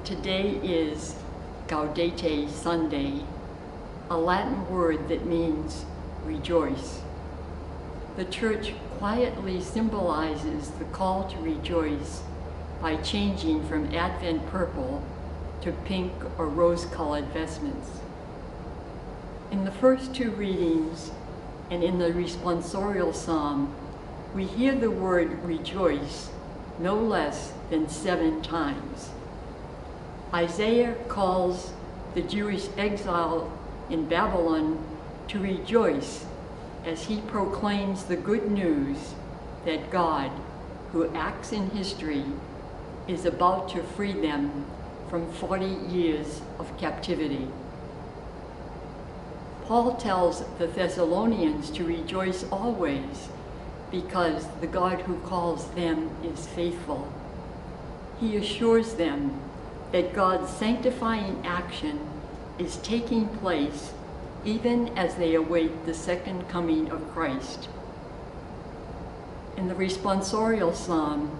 Today is Gaudete Sunday, a Latin word that means rejoice. The Church quietly symbolizes the call to rejoice by changing from Advent purple to pink or rose-colored vestments. In the first two readings and in the responsorial psalm, we hear the word rejoice no less than 7 times. Isaiah calls the Jewish exile in Babylon to rejoice as he proclaims the good news that God, who acts in history, is about to free them from 40 years of captivity. Paul tells the Thessalonians to rejoice always because the God who calls them is faithful. He assures them that God's sanctifying action is taking place even as they await the second coming of Christ. In the responsorial psalm,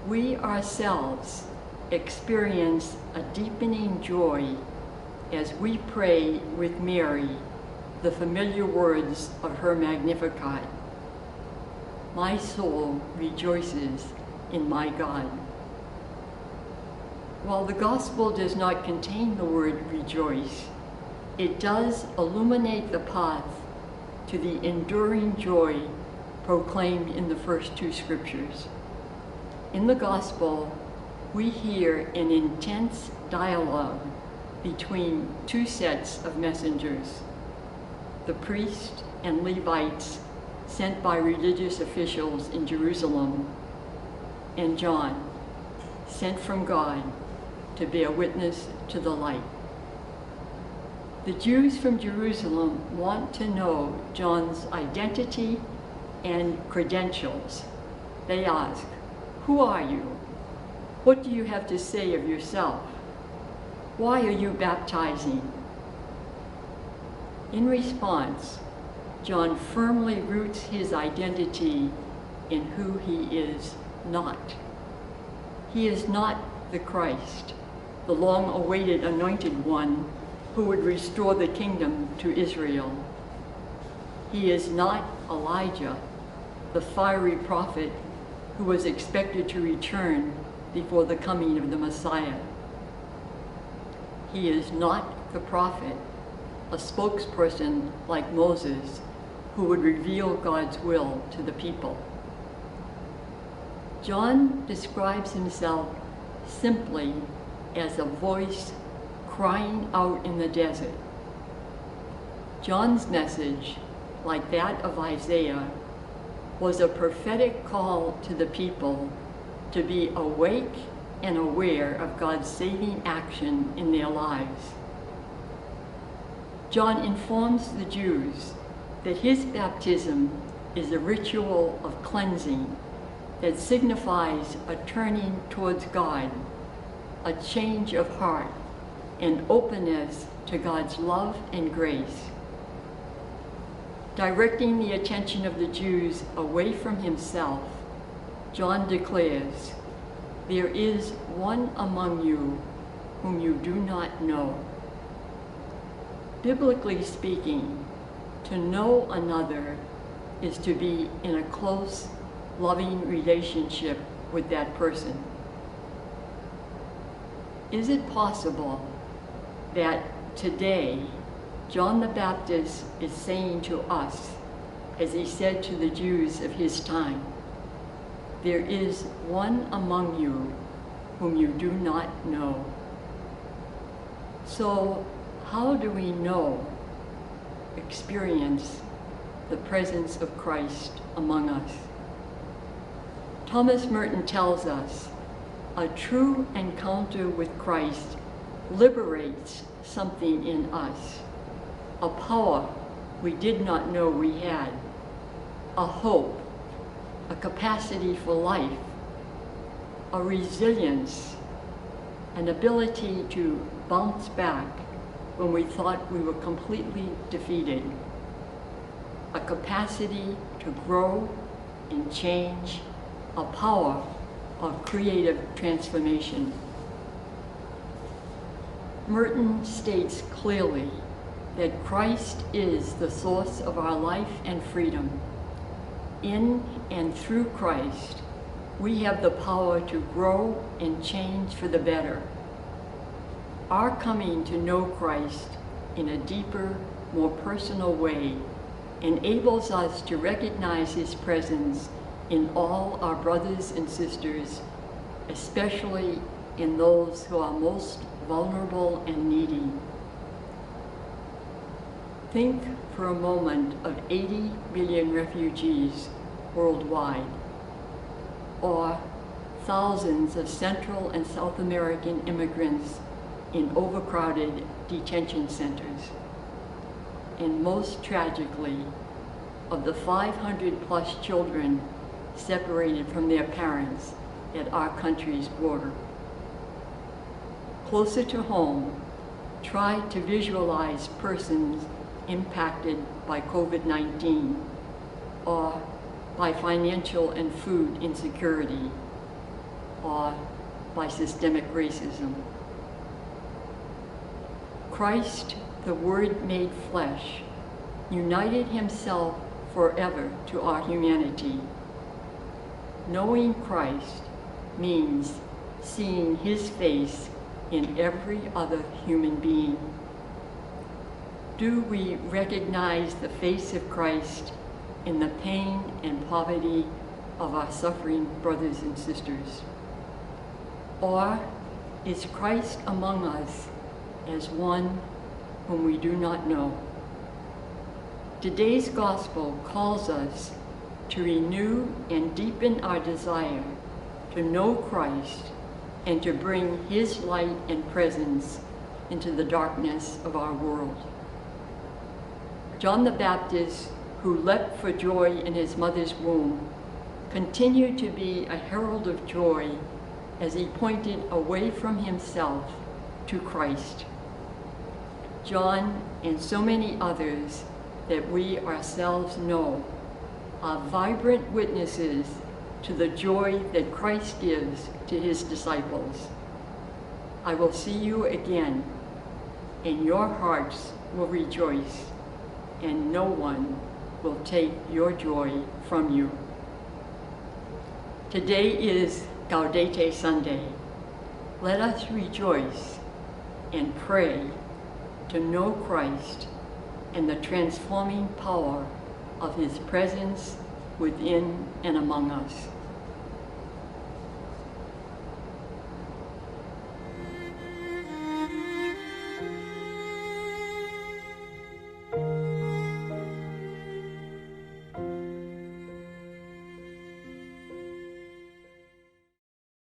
we ourselves experience a deepening joy as we pray with Mary the familiar words of her Magnificat. My soul rejoices in my God. While the gospel does not contain the word rejoice, it does illuminate the path to the enduring joy proclaimed in the first 2 scriptures. In the gospel, we hear an intense dialogue between 2 sets of messengers, the priests and Levites sent by religious officials in Jerusalem, and John, sent from God to bear witness to the light. The Jews from Jerusalem want to know John's identity and credentials. They ask, "Who are you? What do you have to say of yourself? Why are you baptizing?" In response, John firmly roots his identity in who he is not. He is not the Christ, the long-awaited anointed one who would restore the kingdom to Israel. He is not Elijah, the fiery prophet who was expected to return before the coming of the Messiah. He is not the prophet, a spokesperson like Moses, who would reveal God's will to the people. John describes himself simply as a voice crying out in the desert. John's message, like that of Isaiah, was a prophetic call to the people to be awake and aware of God's saving action in their lives. John informs the Jews that his baptism is a ritual of cleansing that signifies a turning towards God, a change of heart, and openness to God's love and grace. Directing the attention of the Jews away from himself, John declares, "There is one among you whom you do not know." Biblically speaking, to know another is to be in a close, loving relationship with that person. Is it possible that today John the Baptist is saying to us, as he said to the Jews of his time, "There is one among you whom you do not know"? So how do we know, experience the presence of Christ among us? Thomas Merton tells us, a true encounter with Christ liberates something in us, a power we did not know we had, a hope, a capacity for life, a resilience, an ability to bounce back when we thought we were completely defeated, a capacity to grow and change, a power of creative transformation. Merton states clearly that Christ is the source of our life and freedom. In and through Christ, we have the power to grow and change for the better. Our coming to know Christ in a deeper, more personal way enables us to recognize his presence in all our brothers and sisters, especially in those who are most vulnerable and needy. Think for a moment of 80 million refugees worldwide, or thousands of Central and South American immigrants in overcrowded detention centers. And most tragically, of the 500 plus children separated from their parents at our country's border. Closer to home, try to visualize persons impacted by COVID-19 or by financial and food insecurity or by systemic racism. Christ, the Word made flesh, united himself forever to our humanity. Knowing Christ means seeing his face in every other human being. Do we recognize the face of Christ in the pain and poverty of our suffering brothers and sisters? Or is Christ among us as one whom we do not know? Today's gospel calls us to renew and deepen our desire to know Christ and to bring his light and presence into the darkness of our world. John the Baptist, who leapt for joy in his mother's womb, continued to be a herald of joy as he pointed away from himself to Christ. John and so many others that we ourselves know are vibrant witnesses to the joy that Christ gives to his disciples. I will see you again, and your hearts will rejoice, and no one will take your joy from you. Today is Gaudete Sunday. Let us rejoice and pray to know Christ and the transforming power of his presence within and among us.